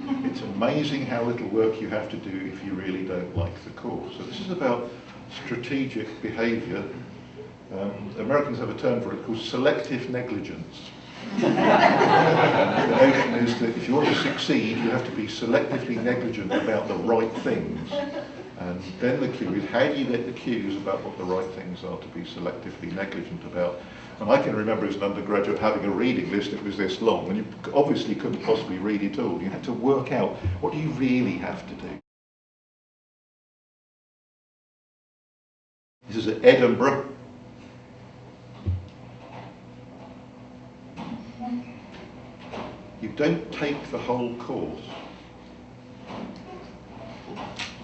It's amazing how little work you have to do if you really don't like the course. So this is about strategic behaviour. Americans have a term for it called selective negligence. The notion is that if you want to succeed, you have to be selectively negligent about the right things. And then the cue is, how do you get the cues about what the right things are to be selectively negligent about? And I can remember as an undergraduate having a reading list that was this long, and you obviously couldn't possibly read it all. You had to work out, what do you really have to do? This is at Edinburgh. You don't take the whole course.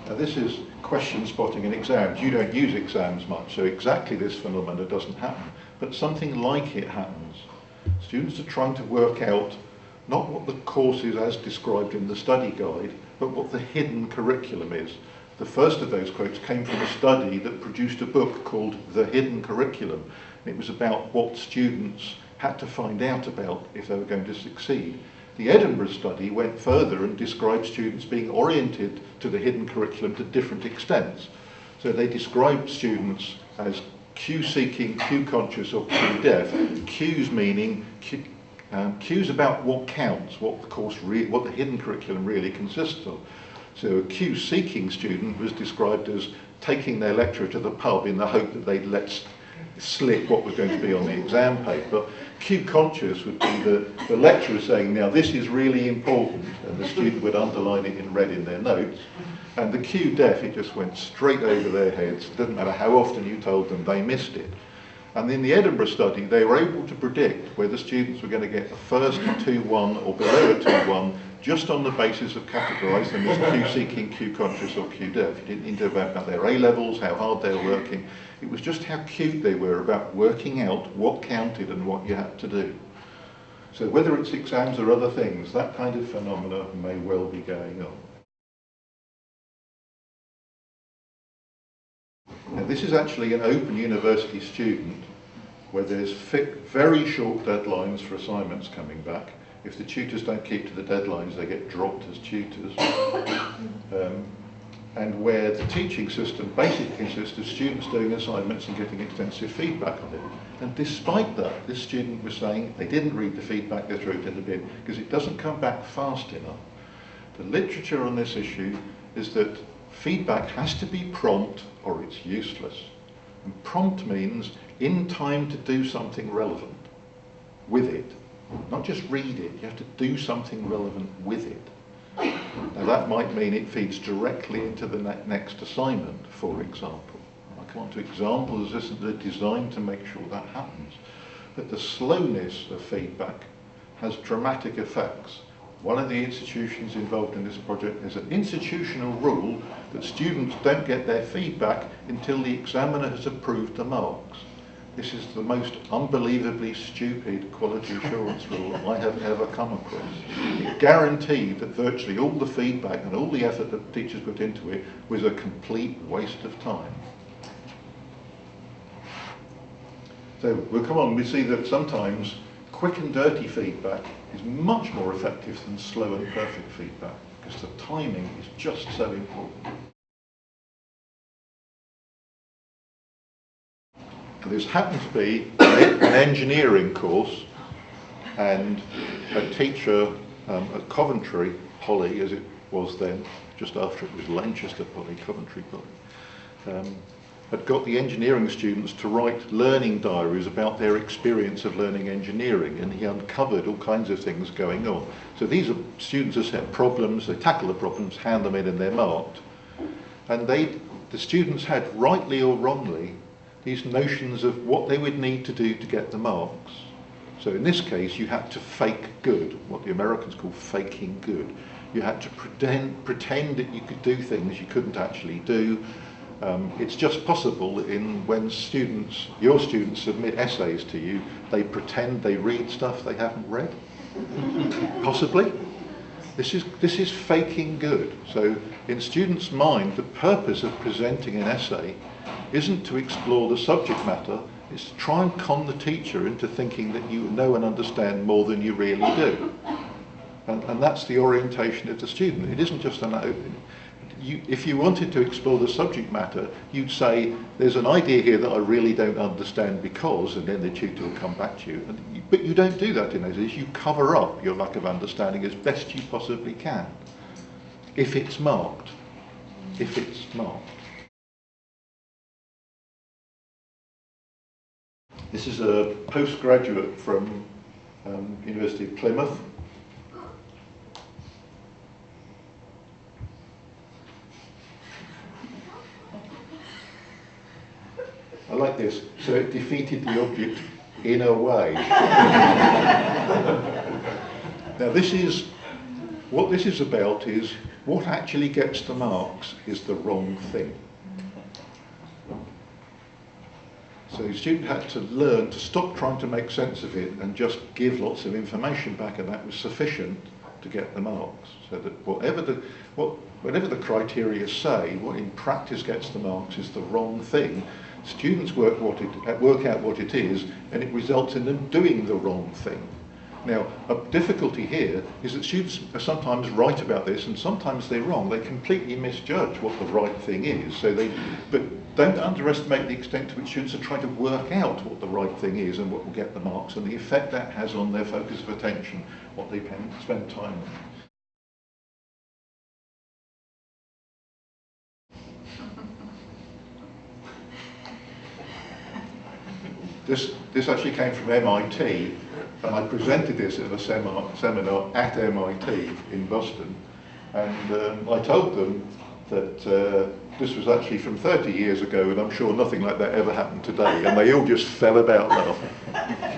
Now this is question spotting in exams. You don't use exams much, so exactly this phenomena doesn't happen. But something like it happens. Students are trying to work out not what the course is as described in the study guide, but what the hidden curriculum is. The first of those quotes came from a study that produced a book called The Hidden Curriculum. It was about what students had to find out about if they were going to succeed. The Edinburgh study went further and described students being oriented to the hidden curriculum to different extents. So they described students as cue-seeking, cue-conscious or cue-deaf. Cues meaning cues about what counts, what the hidden curriculum really consists of. So a cue-seeking student was described as taking their lecturer to the pub in the hope that they'd let slip what was going to be on the exam paper. Cue-conscious would be the lecturer saying, now this is really important, and the student would underline it in red in their notes. And the cue-deaf, it just went straight over their heads. It doesn't matter how often you told them, they missed it. And in the Edinburgh study, they were able to predict whether students were going to get a first 2-1 or below a 2-1 just on the basis of categorising them as cue-seeking, cue-conscious or cue-deaf. You didn't need to know about their A-levels, how hard they were working. It was just how cute they were about working out what counted and what you had to do. So whether it's exams or other things, that kind of phenomena may well be going on. Now this is actually an open university student where there's very short deadlines for assignments coming back. If the tutors don't keep to the deadlines, they get dropped as tutors. And where the teaching system basically consists of students doing assignments and getting extensive feedback on it. And despite that, this student was saying they didn't read the feedback, they threw it in the bin, because it doesn't come back fast enough. The literature on this issue is that feedback has to be prompt or it's useless. And prompt means in time to do something relevant with it. Not just read it, you have to do something relevant with it. Now that might mean it feeds directly into the next assignment, for example. I come on to examples that are designed to make sure that happens. But the slowness of feedback has dramatic effects. One of the institutions involved in this project is an institutional rule that students don't get their feedback until the examiner has approved the marks. This is the most unbelievably stupid quality assurance rule I have ever come across. It guaranteed that virtually all the feedback and all the effort that teachers put into it was a complete waste of time. So we'll come on, we see that sometimes quick and dirty feedback is much more effective than slow and perfect feedback because the timing is just so important. This happened to be an engineering course, and a teacher at Coventry Poly, as it was then, just after it was Lancaster Poly, Coventry Poly, had got the engineering students to write learning diaries about their experience of learning engineering, and he uncovered all kinds of things going on. So these are students who set problems, they tackle the problems, hand them in, and they're marked. And the students had, rightly or wrongly, these notions of what they would need to do to get the marks. So in this case, you had to fake good, what the Americans call faking good. You had to pretend that you could do things you couldn't actually do. It's just possible that when your students submit essays to you, they pretend they read stuff they haven't read. Possibly. This is faking good. So in students' mind, the purpose of presenting an essay isn't to explore the subject matter, it's to try and con the teacher into thinking that you know and understand more than you really do. And that's the orientation of the student. It isn't just if you wanted to explore the subject matter, you'd say, there's an idea here that I really don't understand because, and then the tutor will come back to you. But you don't do that in those days. You cover up your lack of understanding as best you possibly can, if it's marked. If it's marked. This is a postgraduate from University of Plymouth. I like this. So it defeated the object in a way. Now what this is about is what actually gets the marks is the wrong thing. So the student had to learn to stop trying to make sense of it and just give lots of information back, and that was sufficient to get the marks. So that whatever the criteria say, what in practice gets the marks is the wrong thing. Students work out what it is, and it results in them doing the wrong thing. Now, a difficulty here is that students are sometimes right about this, and sometimes they're wrong. They completely misjudge what the right thing is. But don't underestimate the extent to which students are trying to work out what the right thing is and what will get the marks, and the effect that has on their focus of attention, what they spend time on. This actually came from MIT, and I presented this at a seminar at MIT in Boston, and I told them that this was actually from 30 years ago, and I'm sure nothing like that ever happened today, and they all just fell about laughing.